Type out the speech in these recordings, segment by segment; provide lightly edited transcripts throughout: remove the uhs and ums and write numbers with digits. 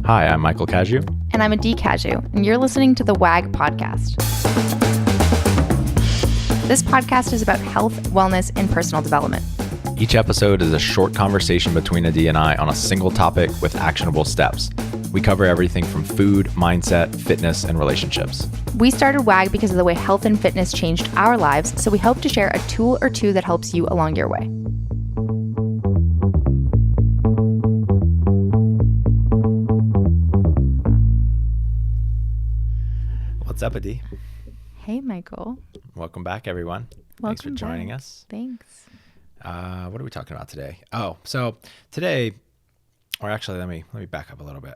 Hi, I'm Michael Caju. And I'm Adee Caju, and you're listening to the WAG podcast. This podcast is about health, wellness, and personal development. Each episode is a short conversation between Adee and I on a single topic with actionable steps. We cover everything from food, mindset, fitness, and relationships. We started WAG because of the way health and fitness changed our lives, so we hope to share a tool or two that helps you along your way. What's up, Adee? Hey, Michael. Welcome back, everyone. Thanks for joining us. Thanks. What are we talking about today? Oh, so today, or actually, let me back up a little bit.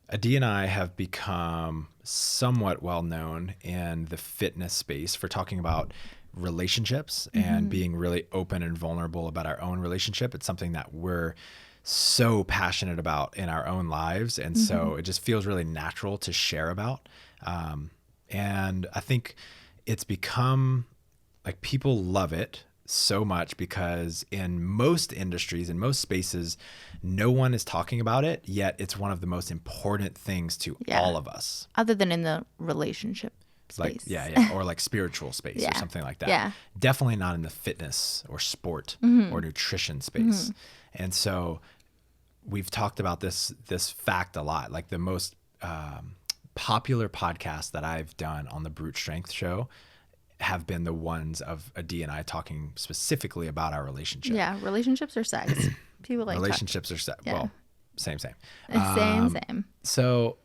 Adee and I have become somewhat well known in the fitness space for talking about relationships and being really open and vulnerable about our own relationship. It's something that we're so passionate about in our own lives. And so it just feels really natural to share about. And I think it's become like people love it so much because in most industries, in most spaces, no one is talking about it, yet it's one of the most important things to all of us. Other than in the relationship space. Like, or like spiritual space or something like that. Yeah. Definitely not in the fitness or sport or nutrition space. And so we've talked about this fact a lot. Like the most popular podcasts that I've done on the Brute Strength show have been the ones of Adee and I talking specifically about our relationship. Yeah, relationships or sex. People like relationships or sex. Yeah. Well, same. Same. So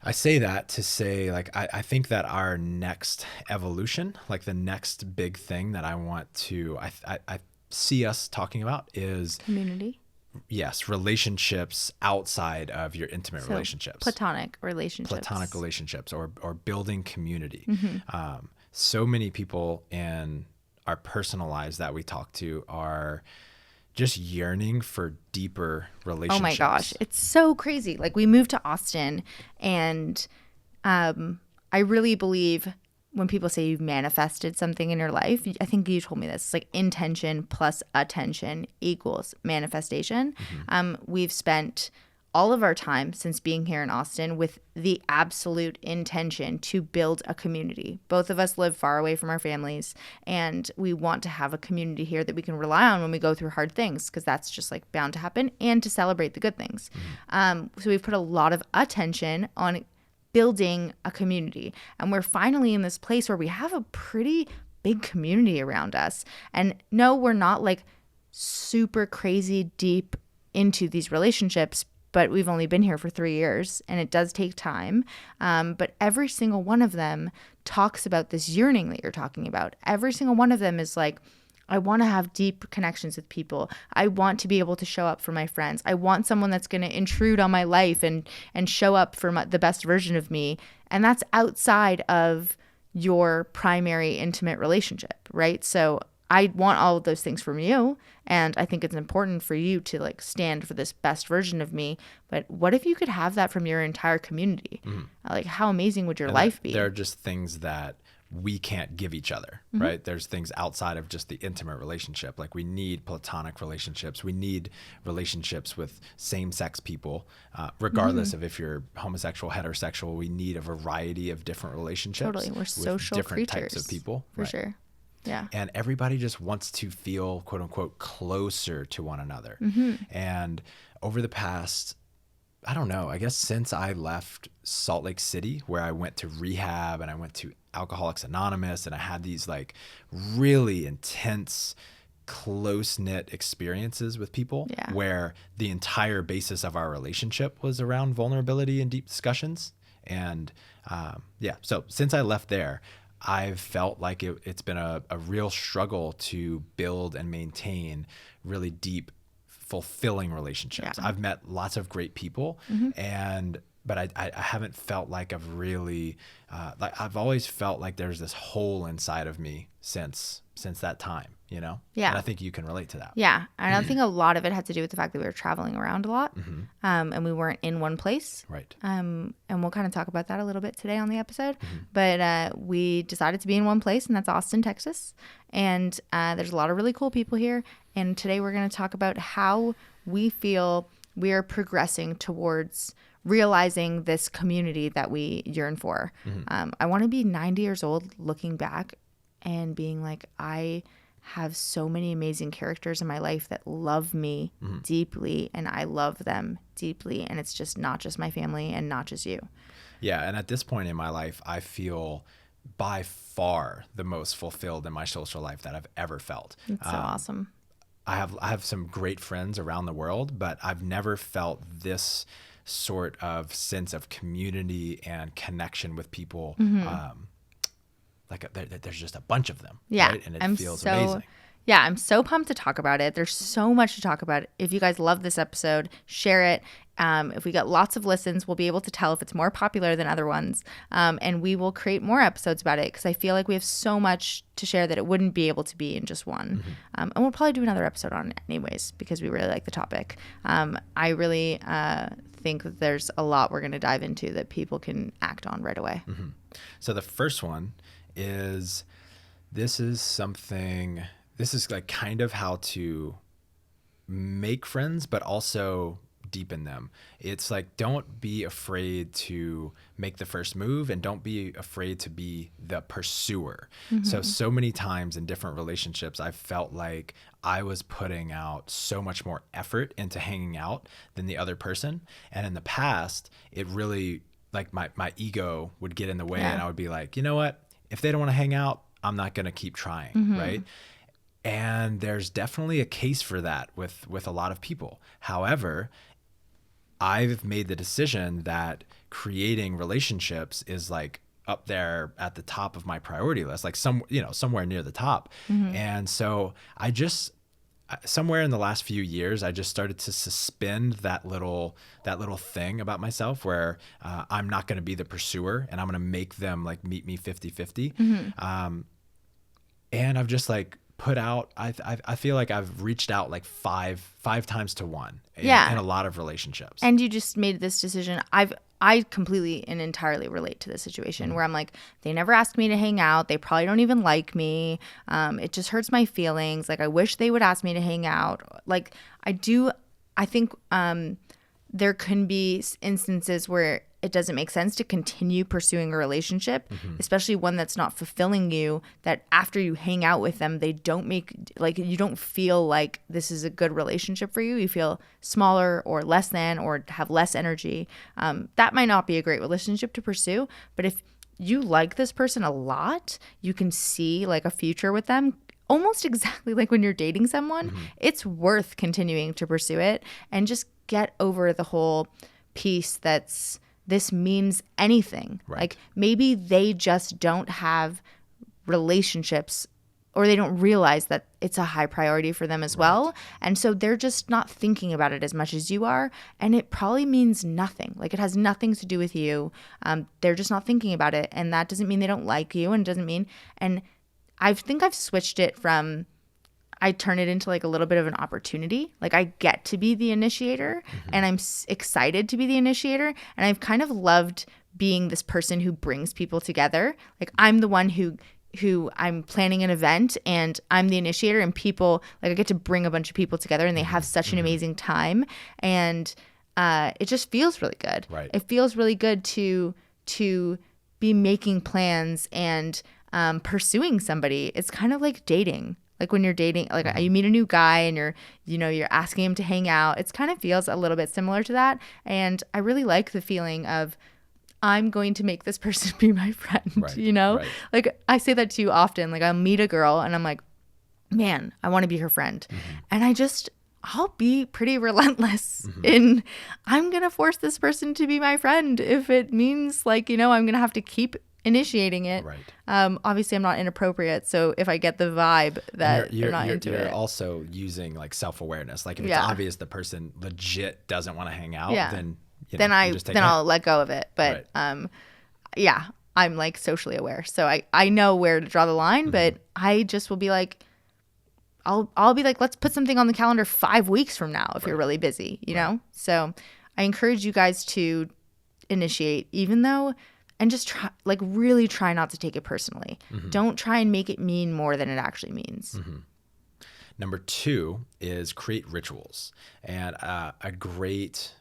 I say that to say, like, I think that our next evolution, like the next big thing that I want to, I see us talking about is community. Yes, relationships outside of your intimate So relationships. Platonic relationships or building community. So many people in our personal lives that we talk to are just yearning for deeper relationships. Oh my gosh, it's so crazy. Like we moved to Austin and I really believe when people say you've manifested something in your life, I think you told me this, it's like intention plus attention equals manifestation. We've spent all of our time since being here in Austin with the absolute intention to build a community. Both of us live far away from our families, and we want to have a community here that we can rely on when we go through hard things, because that's just like bound to happen, and to celebrate the good things. So we've put a lot of attention on building a community, and we're finally in this place where we have a pretty big community around us. And no, we're not like super crazy deep into these relationships, but we've only been here for 3 years and it does take time. But every single one of them talks about this yearning that you're talking about. Every single one of them is like, I want to have deep connections with people. I want to be able to show up for my friends. I want someone that's going to intrude on my life and show up for the best version of me. And that's outside of your primary intimate relationship, right? So I want all of those things from you. And I think it's important for you to like stand for this best version of me. But what if you could have that from your entire community? Like how amazing would your life be? There are just things that we can't give each other, right? There's things outside of just the intimate relationship. Like we need platonic relationships. We need relationships with same-sex people, regardless of if you're homosexual, heterosexual. We need a variety of different relationships. Totally, we're social different creatures, types of people. For sure. Yeah. And everybody just wants to feel, quote unquote, closer to one another. And over the past, I don't know, I guess since I left Salt Lake City, where I went to rehab and I went to Alcoholics Anonymous, and I had these like really intense, close-knit experiences with people where the entire basis of our relationship was around vulnerability and deep discussions. And so since I left there, I've felt like it's been a real struggle to build and maintain really deep, fulfilling relationships. I've met lots of great people, but I haven't felt like I've really, I've always felt like there's this hole inside of me since that time, you know? Yeah. And I think you can relate to that. Yeah. And I think a lot of it had to do with the fact that we were traveling around a lot, and we weren't in one place. Right. And we'll kind of talk about that a little bit today on the episode. But we decided to be in one place, and that's Austin, Texas. And there's a lot of really cool people here. And today we're going to talk about how we feel we are progressing towards realizing this community that we yearn for. I want to be 90 years old looking back and being like, I have so many amazing characters in my life that love me deeply, and I love them deeply. And it's just not just my family and not just you. Yeah. And at this point in my life, I feel by far the most fulfilled in my social life that I've ever felt. It's so awesome. I have some great friends around the world, but I've never felt this sort of sense of community and connection with people. There's just a bunch of them. Yeah. Right? And it feels amazing. Yeah, I'm so pumped to talk about it. There's so much to talk about. If you guys love this episode, share it. If we get lots of listens, we'll be able to tell if it's more popular than other ones. And we will create more episodes about it because I feel like we have so much to share that it wouldn't be able to be in just one. And we'll probably do another episode on it anyways because we really like the topic. I really think that there's a lot we're going to dive into that people can act on right away. So the first one is, this is like kind of how to make friends, but also deepen them. It's like, don't be afraid to make the first move and don't be afraid to be the pursuer. So many times in different relationships, I felt like I was putting out so much more effort into hanging out than the other person. And in the past, it really, like my ego would get in the way and I would be like, you know what? If they don't want to hang out, I'm not going to keep trying. Right. And there's definitely a case for that with a lot of people. However, I've made the decision that creating relationships is like up there at the top of my priority list, like somewhere near the top. And so somewhere in the last few years, I just started to suspend that little thing about myself where I'm not going to be the pursuer and I'm going to make them like meet me 50-50. And I've just like put out, I feel like I've reached out like five times to one in a lot of relationships. And you just made this decision. I completely and entirely relate to this situation where I'm like, they never asked me to hang out. They probably don't even like me. It just hurts my feelings. Like, I wish they would ask me to hang out. Like, I think there can be instances where it doesn't make sense to continue pursuing a relationship, especially one that's not fulfilling you, that after you hang out with them, they don't make, like, you don't feel like this is a good relationship for you. You feel smaller or less than or have less energy. That might not be a great relationship to pursue, but if you like this person a lot, you can see like a future with them, almost exactly like when you're dating someone, it's worth continuing to pursue it and just get over the whole piece that's, this means anything. Right. Like, maybe they just don't have relationships or they don't realize that it's a high priority for them as well. And so they're just not thinking about it as much as you are. And it probably means nothing. Like, it has nothing to do with you. They're just not thinking about it. And that doesn't mean they don't like you, and doesn't mean, and I think I've switched it from, I turn it into like a little bit of an opportunity. Like, I get to be the initiator and I'm excited to be the initiator. And I've kind of loved being this person who brings people together. Like, I'm the one who I'm planning an event and I'm the initiator, and people, like, I get to bring a bunch of people together and they have such an amazing time. And it just feels really good. Right. It feels really good to be making plans and pursuing somebody. It's kind of like dating. Like, when you're dating, like, you meet a new guy and you're asking him to hang out. It kind of feels a little bit similar to that. And I really like the feeling of, I'm going to make this person be my friend, Right. Like, I say that to you often. Like, I'll meet a girl and I'm like, man, I want to be her friend. And I'll be pretty relentless in, I'm going to force this person to be my friend if it means, like, I'm going to have to keep initiating it. Right. Obviously, I'm not inappropriate, so if I get the vibe that they're not into it. You're also using like self-awareness. Like, if it's obvious the person legit doesn't want to hang out, then I'll let go of it. But I'm like socially aware, so I know where to draw the line. But I just will be like, I'll be like, let's put something on the calendar 5 weeks from now if you're really busy, you know. So I encourage you guys to initiate, even though. And just really try not to take it personally. Don't try and make it mean more than it actually means. Number 2 is create rituals. And a great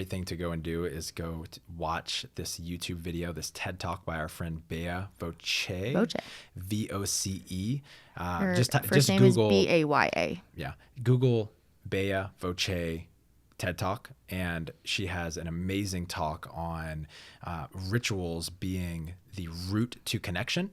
thing to go and do is go to watch this YouTube video, this TED Talk by our friend Bea Voce. Voce. First name Google, is Baya. Yeah. Google Bea Voce TED Talk, and she has an amazing talk on rituals being the route to connection.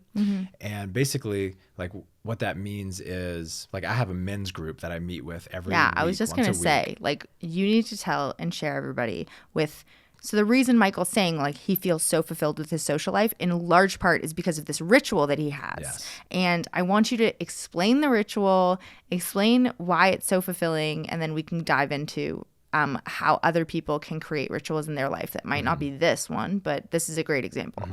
And basically, like, what that means is, like, I have a men's group that I meet with every week. I was just going to say, like, you need to tell and share everybody with. So the reason Michael's saying, like, he feels so fulfilled with his social life in large part is because of this ritual that he has. Yes. And I want you to explain the ritual, explain why it's so fulfilling, and then we can dive into how other people can create rituals in their life that might not be this one, but this is a great example.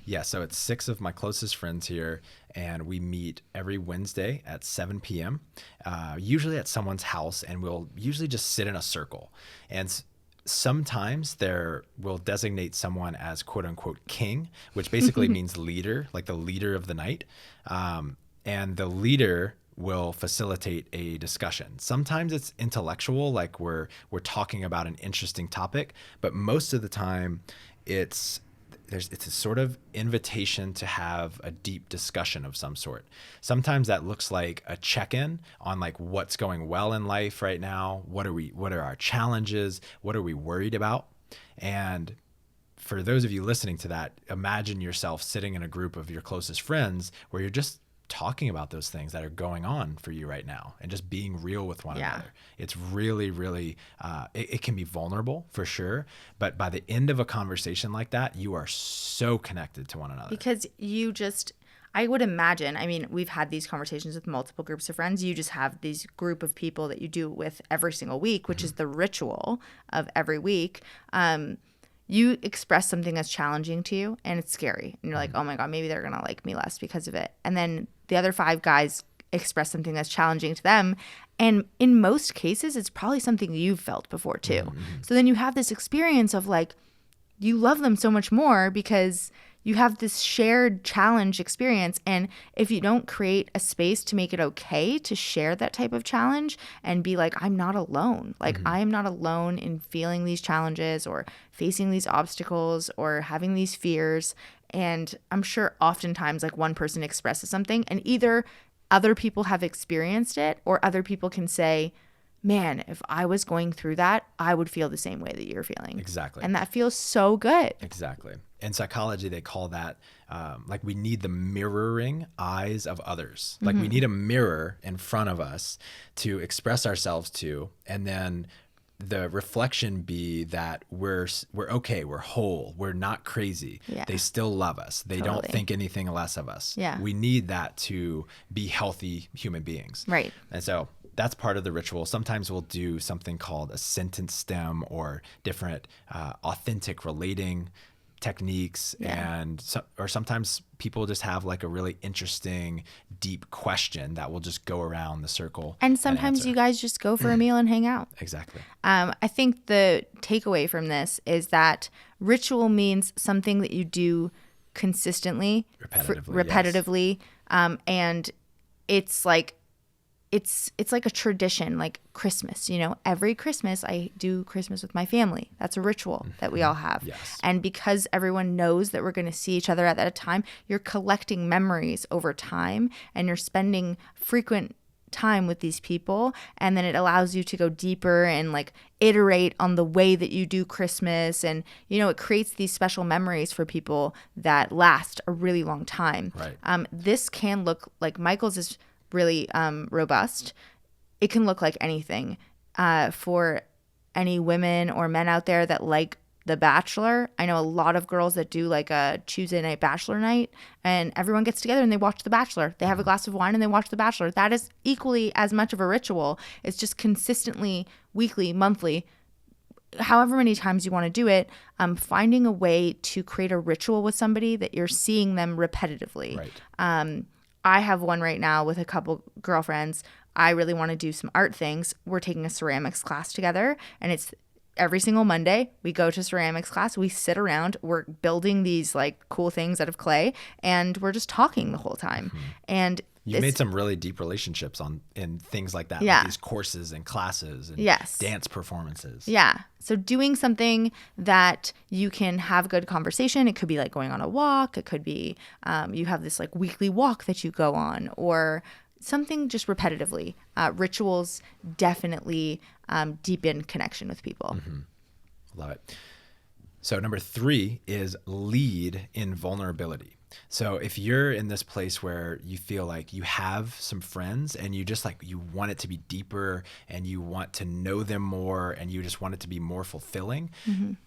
Yeah, so it's 6 of my closest friends here, and we meet every Wednesday at 7 p.m., usually at someone's house, and we'll usually just sit in a circle. And sometimes we'll designate someone as quote unquote king, which basically means leader, like the leader of the night. And the leader will facilitate a discussion. Sometimes it's intellectual, like we're talking about an interesting topic, but most of the time it's a sort of invitation to have a deep discussion of some sort. Sometimes that looks like a check-in on, like, what's going well in life right now. What are our challenges? What are we worried about? And for those of you listening to that, imagine yourself sitting in a group of your closest friends where you're just talking about those things that are going on for you right now and just being real with one another. It's really, really, it can be vulnerable for sure. But by the end of a conversation like that, you are so connected to one another. Because I would imagine, I mean, we've had these conversations with multiple groups of friends. You just have these group of people that you do it with every single week, which is the ritual of every week. You express something that's challenging to you and it's scary. And you're like, oh my God, maybe they're going to like me less because of it. And then the other 5 guys express something that's challenging to them. And in most cases, it's probably something you've felt before too. So then you have this experience of, like, you love them so much more because you have this shared challenge experience. And if you don't create a space to make it okay to share that type of challenge and be like, I'm not alone. Like, I am not alone in feeling these challenges or facing these obstacles or having these fears. And I'm sure oftentimes, like, one person expresses something and either other people have experienced it or other people can say, man, if I was going through that, I would feel the same way that you're feeling. Exactly. And that feels so good. Exactly. In psychology, they call that, like, we need the mirroring eyes of others. Like, we need a mirror in front of us to express ourselves to, and then the reflection be that we're okay, we're whole, we're not crazy. Yeah. They still love us. They don't think anything less of us. Yeah. We need that to be healthy human beings. Right. And so that's part of the ritual. Sometimes we'll do something called a sentence stem or different authentic relating techniques. And or sometimes people just have, like, a really interesting, deep question that will just go around the circle. And sometimes you guys just go for a meal and hang out. Exactly. I think the takeaway from this is that ritual means something that you do consistently, repetitively. Yes. And it's like, it's like a tradition, like Christmas, you know, every Christmas I do Christmas with my family. That's a ritual that we all have. Yes. And because everyone knows that we're going to see each other at that time, you're collecting memories over time and you're spending frequent time with these people. And then it allows you to go deeper and, like, iterate on the way that you do Christmas. And, you know, it creates these special memories for people that last a really long time. Right. This can look like Michael's is really robust. It can look like anything. For any women or men out there that like The Bachelor, I know a lot of girls that do, like, a Tuesday night bachelor night, and everyone gets together and they watch The Bachelor. They have a glass of wine and they watch The Bachelor. That is equally as much of a ritual. It's just consistently, weekly, monthly, however many times you want to do it, finding a way to create a ritual with somebody that you're seeing them repetitively. Right. I have one right now with a couple girlfriends. I really want to do some art things. We're taking a ceramics class together, and it's every single Monday. We go to ceramics class. We sit around. We're building these, like, cool things out of clay, and we're just talking the whole time. And You made some really deep relationships in things like that, Yeah. like these courses and classes and Yes. dance performances. Yeah. So doing something that you can have good conversation. It could be like going on a walk. It could be you have this like weekly walk that you go on, or something just repetitively. Rituals definitely deepen connection with people. Love it. So number 3 is lead in vulnerability. So if you're in this place where you feel like you have some friends and you just like, you want it to be deeper and you want to know them more and you just want it to be more fulfilling,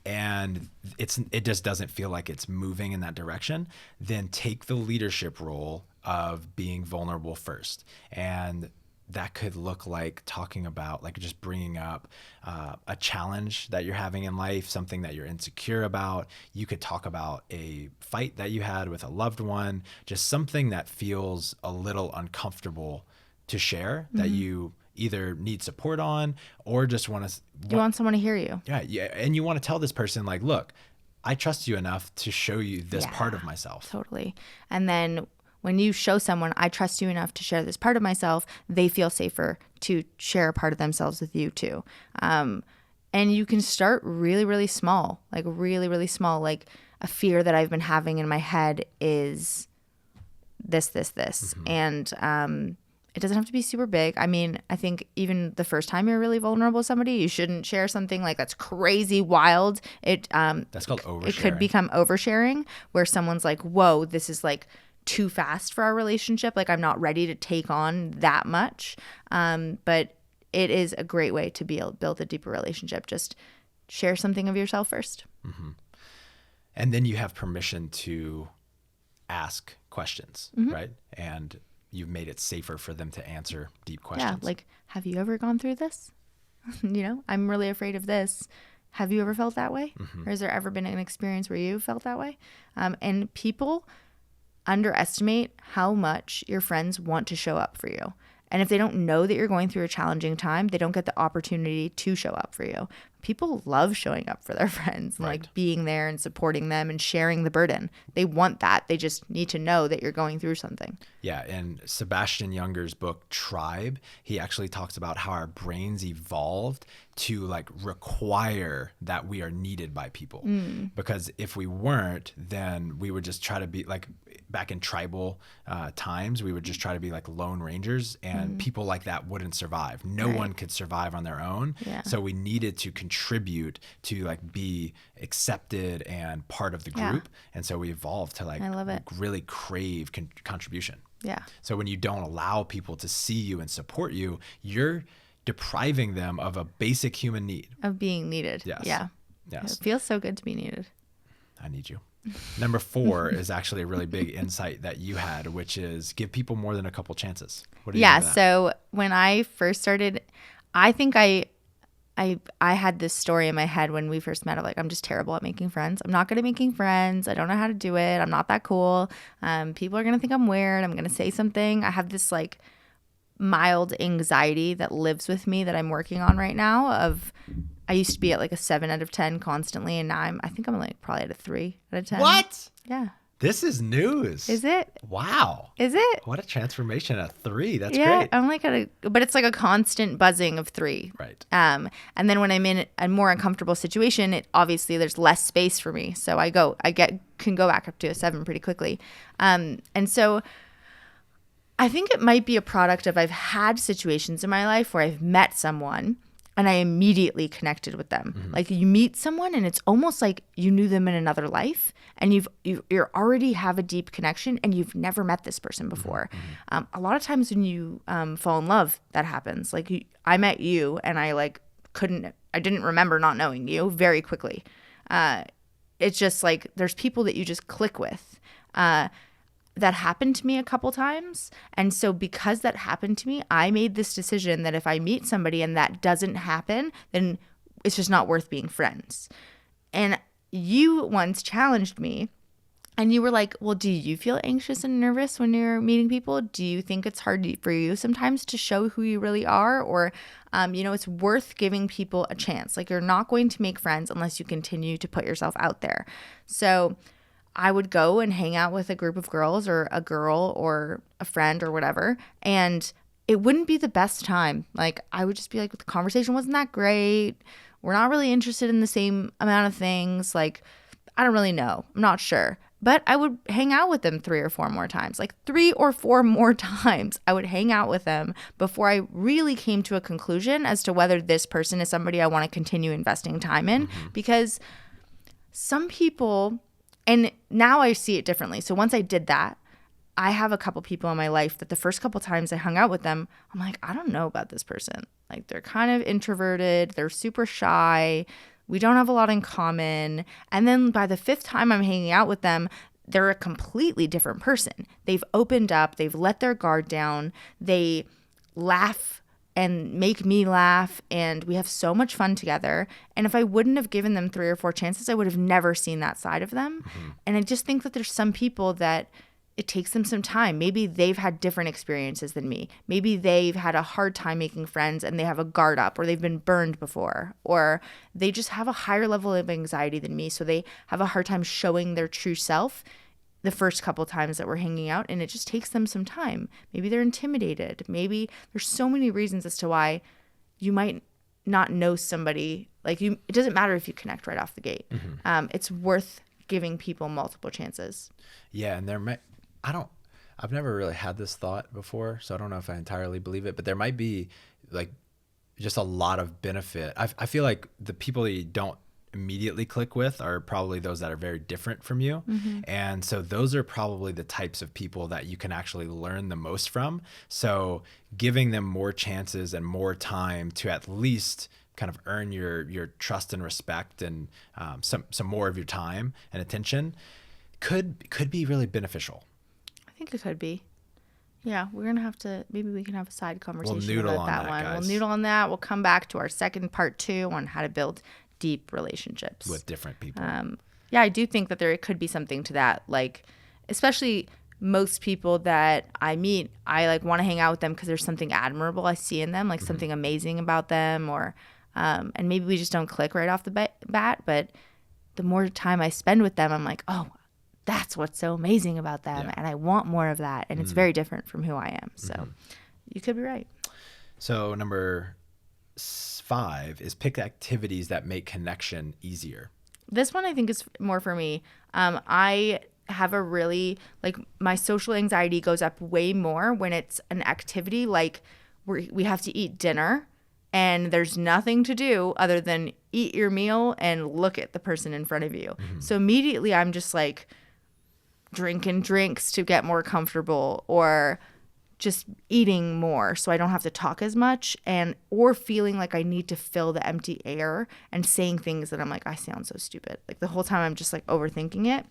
and it just doesn't feel like it's moving in that direction, then take the leadership role of being vulnerable first. And that could look like talking about, like just bringing up a challenge that you're having in life, something that you're insecure about. You could talk about a fight that you had with a loved one, just something that feels a little uncomfortable to share, that you either need support on or just want to. You want someone to hear you. Yeah. And you want to tell this person like, look, I trust you enough to show you this part of myself. Totally. And then when you show someone, I trust you enough to share this part of myself, they feel safer to share a part of themselves with you too. And you can start really, really small, like really, really small. Like a fear that I've been having in my head is this. And it doesn't have to be super big. I mean, I think even the first time you're really vulnerable with somebody, you shouldn't share something like that's crazy wild. That's called oversharing. It could become oversharing, where someone's like, whoa, this is like too fast for our relationship. Like I'm not ready to take on that much. But it is a great way to build a deeper relationship. Just share something of yourself first. And then you have permission to ask questions, right? And you've made it safer for them to answer deep questions. Yeah. Like, have you ever gone through this? I'm really afraid of this. Have you ever felt that way? Or has there ever been an experience where you felt that way? And people underestimate how much your friends want to show up for you. And if they don't know that you're going through a challenging time, they don't get the opportunity to show up for you. People love showing up for their friends and like being there and supporting them and sharing the burden. They want that. They just need to know that you're going through something. Yeah. In Sebastian Junger's book, Tribe, he actually talks about how our brains evolved to like require that we are needed by people. Because if we weren't, then we would just try to be like, back in tribal times, we would just try to be like lone rangers, and people like that wouldn't survive. No one could survive on their own. Yeah. So we needed to contribute to like be accepted and part of the group. And so we evolved to like I love it. really crave contribution. Yeah. So when you don't allow people to see you and support you, you're depriving them of a basic human need. Of being needed. Yes. Yeah. Yes. It feels so good to be needed. I need you. Number 4 is actually a really big insight that you had, which is give people more than a couple chances. What do you think of that? So when I first started, I think I had this story in my head when we first met of like, I'm just terrible at making friends. I'm not good at making friends. I don't know how to do it. I'm not that cool. People are going to think I'm weird. I'm going to say something. I have this like mild anxiety that lives with me that I'm working on right now. I used to be at like a 7 out of 10 constantly, and now I think I'm like probably at a 3 out of 10. What? Yeah. This is news. Is it? Wow. Is it? What a transformation at 3. That's yeah, great. I'm like but it's like a constant buzzing of 3. Right. And then when I'm in a more uncomfortable situation, obviously there's less space for me. So can go back up to a 7 pretty quickly. And so I think it might be a product of I've had situations in my life where I've met someone and I immediately connected with them. Like you meet someone and it's almost like you knew them in another life, and you're already have a deep connection and you've never met this person before. A lot of times when you fall in love, that happens. Like I met you and I didn't remember not knowing you very quickly. It's just like there's people that you just click with. That happened to me a couple times. And so because that happened to me, I made this decision that if I meet somebody and that doesn't happen, then it's just not worth being friends. And you once challenged me and you were like, well, do you feel anxious and nervous when you're meeting people? Do you think it's hard for you sometimes to show who you really are? Or, it's worth giving people a chance. Like you're not going to make friends unless you continue to put yourself out there. So I would go and hang out with a group of girls or a girl or a friend or whatever, and it wouldn't be the best time. Like, I would just be like, the conversation wasn't that great. We're not really interested in the same amount of things. Like, I don't really know. I'm not sure. But I would hang out with them 3 or 4 more times. Like 3 or 4 more times I would hang out with them before I really came to a conclusion as to whether this person is somebody I want to continue investing time in. Because some people, and now I see it differently. So once I did that, I have a couple people in my life that the first couple times I hung out with them, I'm like, I don't know about this person. Like, they're kind of introverted. They're super shy. We don't have a lot in common. And then by the 5th time I'm hanging out with them, they're a completely different person. They've opened up. They've let their guard down. They laugh and make me laugh. And we have so much fun together. And if I wouldn't have given them 3 or 4 chances, I would have never seen that side of them. And I just think that there's some people that it takes them some time. Maybe they've had different experiences than me. Maybe they've had a hard time making friends and they have a guard up, or they've been burned before, or they just have a higher level of anxiety than me. So they have a hard time showing their true self the first couple times that we're hanging out, and it just takes them some time. Maybe they're intimidated. Maybe there's so many reasons as to why you might not know somebody. Like, it doesn't matter if you connect right off the gate. It's worth giving people multiple chances. Yeah, and I've never really had this thought before, so I don't know if I entirely believe it, but there might be like just a lot of benefit. I feel like the people that you don't immediately click with are probably those that are very different from you. And so those are probably the types of people that you can actually learn the most from. So giving them more chances and more time to at least kind of earn your trust and respect and some more of your time and attention could be really beneficial. I think it could be. Yeah, we're going to have to, maybe we can have a side conversation about that one. guys. We'll noodle on that. We'll come back to our second part 2 on how to build deep relationships with different people. Yeah, I do think that there could be something to that. Like, especially most people that I meet, I like want to hang out with them because there's something admirable I see in them, like something amazing about them, or and maybe we just don't click right off the bat. But the more time I spend with them, I'm like, oh, that's what's so amazing about them. And I want more of that. And it's very different from who I am. So you could be right. So number 5 is pick activities that make connection easier. This one I think is more for me. I have a really, like, my social anxiety goes up way more when it's an activity like we have to eat dinner and there's nothing to do other than eat your meal and look at the person in front of you. So immediately I'm just like drinking drinks to get more comfortable, or just eating more so I don't have to talk as much, or feeling like I need to fill the empty air and saying things that I'm like, I sound so stupid. Like, the whole time I'm just like overthinking it.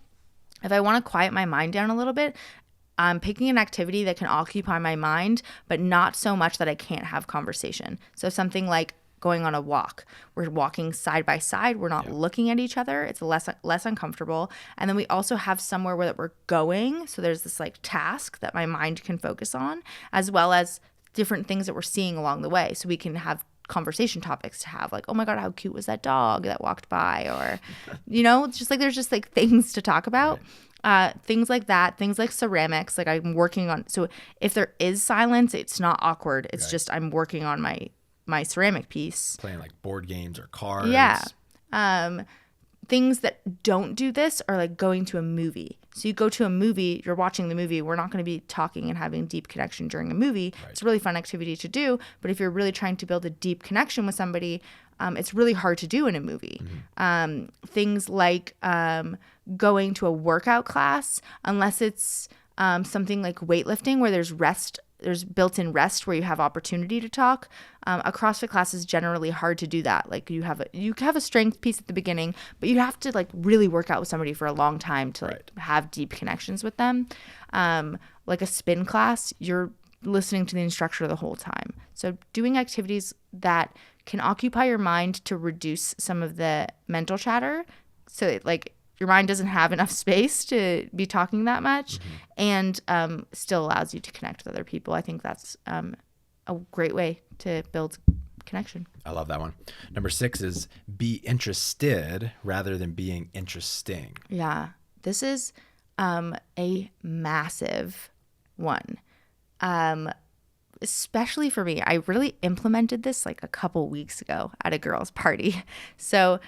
If I want to quiet my mind down a little bit, I'm picking an activity that can occupy my mind, but not so much that I can't have conversation. So something like going on a walk. We're walking side by side. We're not looking at each other. It's less uncomfortable. And then we also have somewhere where we're going. So there's this like task that my mind can focus on, as well as different things that we're seeing along the way. So we can have conversation topics to have, like, oh my God, how cute was that dog that walked by? Or, it's just like, there's just like things to talk about. Things like that, things like ceramics, like I'm working on. So if there is silence, it's not awkward. It's just, I'm working on my ceramic piece. Playing like board games or cards. Yeah. Things that don't do this are like going to a movie. So you go to a movie, you're watching the movie. We're not going to be talking and having deep connection during a movie. Right. It's a really fun activity to do. But if you're really trying to build a deep connection with somebody, it's really hard to do in a movie. Things like going to a workout class, unless it's something like weightlifting where there's built-in rest where you have opportunity to talk. A CrossFit class is generally hard to do that. Like, you have a strength piece at the beginning, but you have to like really work out with somebody for a long time to like have deep connections with them. Like a spin class, you're listening to the instructor the whole time. So doing activities that can occupy your mind to reduce some of the mental chatter, so like your mind doesn't have enough space to be talking that much, and still allows you to connect with other people. I think that's a great way to build connection. I love that one. Number 6 is be interested rather than being interesting. Yeah. this is a massive one. Especially for me, I really implemented this like a couple weeks ago at a girls' party. So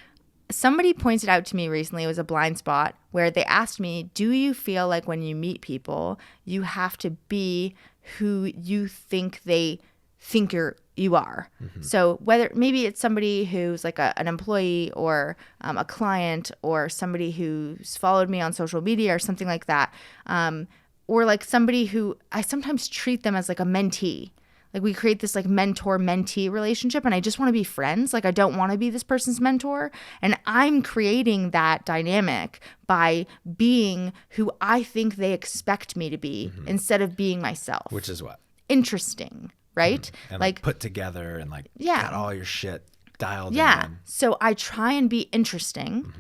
somebody pointed out to me recently, it was a blind spot, where they asked me, do you feel like when you meet people, you have to be who you think they think you are? Mm-hmm. So whether maybe it's somebody who's like an employee or a client or somebody who's followed me on social media or something like that, or like somebody who I sometimes treat them as like a mentee. Like we create this like mentor-mentee relationship, and I just want to be friends. Like I don't want to be this person's mentor. And I'm creating that dynamic by being who I think they expect me to be instead of being myself. Which is what? Interesting, right? Mm-hmm. And like put together and like got all your shit dialed in. Yeah. So I try and be interesting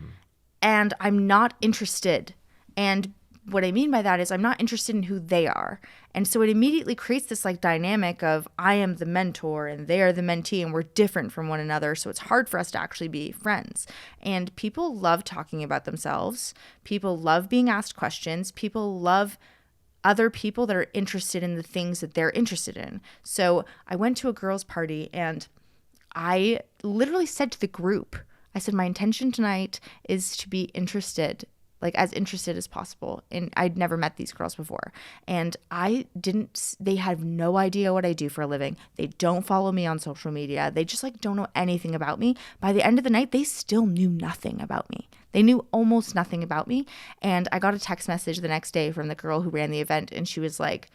and I'm not interested. And what I mean by that is I'm not interested in who they are. And so it immediately creates this like dynamic of I am the mentor and they are the mentee and we're different from one another. So it's hard for us to actually be friends. And people love talking about themselves. People love being asked questions. People love other people that are interested in the things that they're interested in. So I went to a girls' party and I literally said to the group, I said, my intention tonight is to be interested, like as interested as possible. And I'd never met these girls before. And they have no idea what I do for a living. They don't follow me on social media. They just like don't know anything about me. By the end of the night, they still knew nothing about me. They knew almost nothing about me. And I got a text message the next day from the girl who ran the event. And she was like,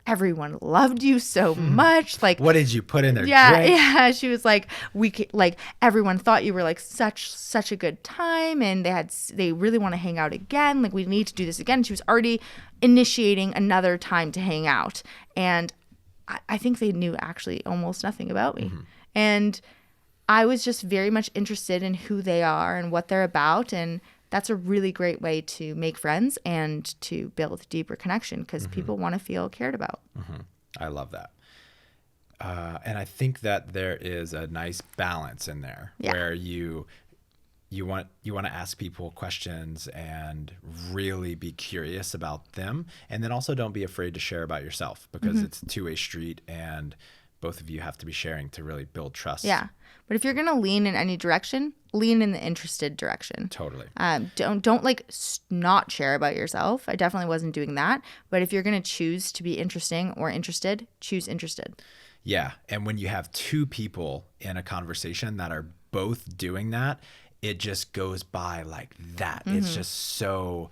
everyone loved you so much. Like, what did you put in their drink? Yeah. She was like, everyone thought you were like such a good time, and they really want to hang out again. Like, we need to do this again. She was already initiating another time to hang out, and I think they knew actually almost nothing about me, and I was just very much interested in who they are and what they're about, and that's a really great way to make friends and to build deeper connection because people want to feel cared about. I love that. And I think that there is a nice balance in there where you want to ask people questions and really be curious about them. And then also don't be afraid to share about yourself because it's a two-way street and both of you have to be sharing to really build trust. Yeah. But if you're going to lean in any direction, lean in the interested direction. Totally. Don't like not share about yourself. I definitely wasn't doing that. But if you're going to choose to be interesting or interested, choose interested. Yeah. And when you have two people in a conversation that are both doing that, it just goes by like that. It's just so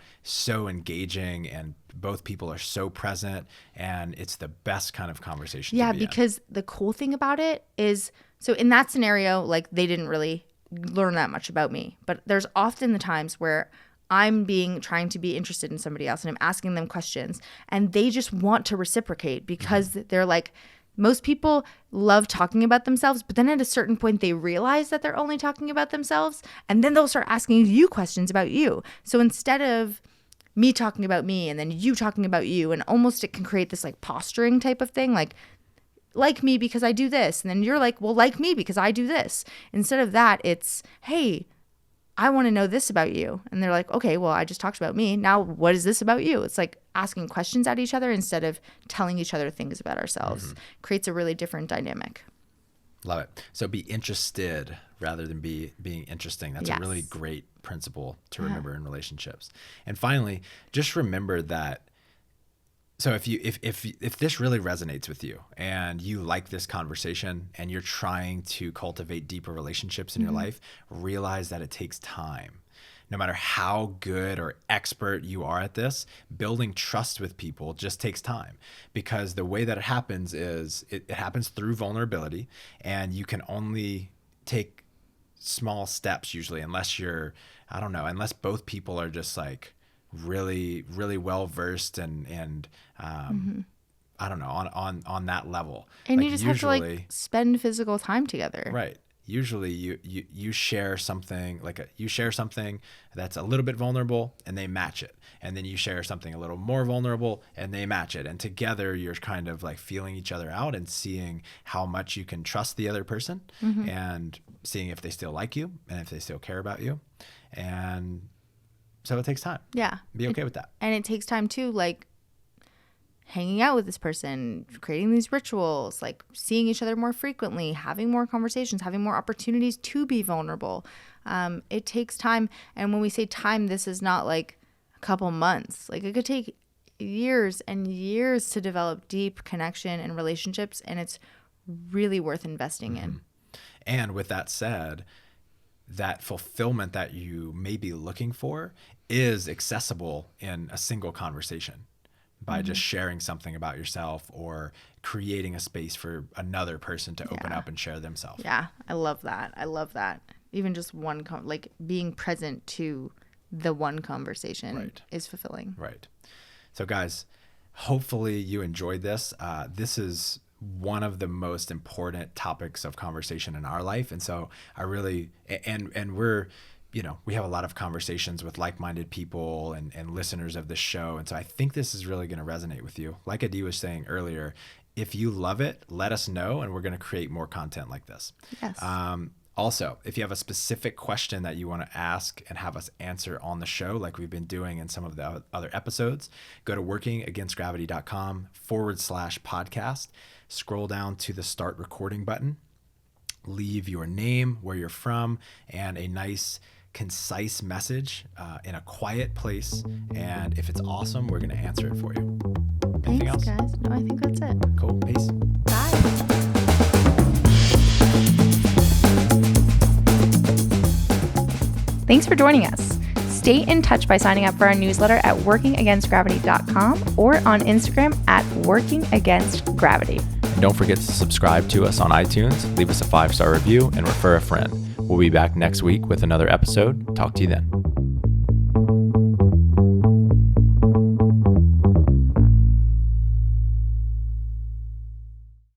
engaging and both people are so present and it's the best kind of conversation to be because the cool thing about it is, so in that scenario, like they didn't really learn that much about me, but there's often the times where I'm trying to be interested in somebody else and I'm asking them questions and they just want to reciprocate because they're like, most people love talking about themselves, but then at a certain point they realize that they're only talking about themselves and then they'll start asking you questions about you. So instead of me talking about me and then you talking about you, and almost it can create this like posturing type of thing, like me because I do this. And then you're like, well, like me because I do this. Instead of that, it's, hey, I want to know this about you. And they're like, okay, well, I just talked about me. Now, what is this about you? It's like asking questions at each other instead of telling each other things about ourselves. Creates a really different dynamic. Love it. So be interested rather than being interesting. That's a really great principle to remember in relationships. And finally, just remember that. So if this really resonates with you and you like this conversation and you're trying to cultivate deeper relationships in your life, realize that it takes time. No matter how good or expert you are at this, building trust with people just takes time because the way that it happens is it happens through vulnerability, and you can only take small steps usually unless unless both people are just like really, really well versed and I don't know, on that level. And like you just have to like spend physical time together. Right. Usually you share something that's a little bit vulnerable and they match it. And then you share something a little more vulnerable and they match it. And together you're kind of like feeling each other out and seeing how much you can trust the other person and seeing if they still like you and if they still care about you. And So it takes time. Yeah. Be okay with that. And it takes time too, like hanging out with this person, creating these rituals, like seeing each other more frequently, having more conversations, having more opportunities to be vulnerable. It takes time. And when we say time, this is not like a couple months. Like it could take years and years to develop deep connection and relationships. And it's really worth investing in. And with that said, that fulfillment that you may be looking for is accessible in a single conversation by just sharing something about yourself or creating a space for another person to open up and share themselves. Yeah, I love that. I love that. Even just one, like being present to the one conversation is fulfilling. Right. So guys, hopefully you enjoyed this. This is one of the most important topics of conversation in our life. And so I really, and we're, we have a lot of conversations with like-minded people and listeners of this show. And so I think this is really going to resonate with you. Like Adee was saying earlier, if you love it, let us know, and we're going to create more content like this. Yes. Also, if you have a specific question that you want to ask and have us answer on the show, like we've been doing in some of the other episodes, go to workingagainstgravity.com/podcast, scroll down to the start recording button, leave your name, where you're from, and a nice, concise message in a quiet place. And if it's awesome, we're going to answer it for you. Anything else? Guys. No, I think that's it. Cool. Peace. Bye. Thanks for joining us. Stay in touch by signing up for our newsletter at workingagainstgravity.com or on Instagram at workingagainstgravity. And don't forget to subscribe to us on iTunes, leave us a 5-star review, and refer a friend. We'll be back next week with another episode. Talk to you then.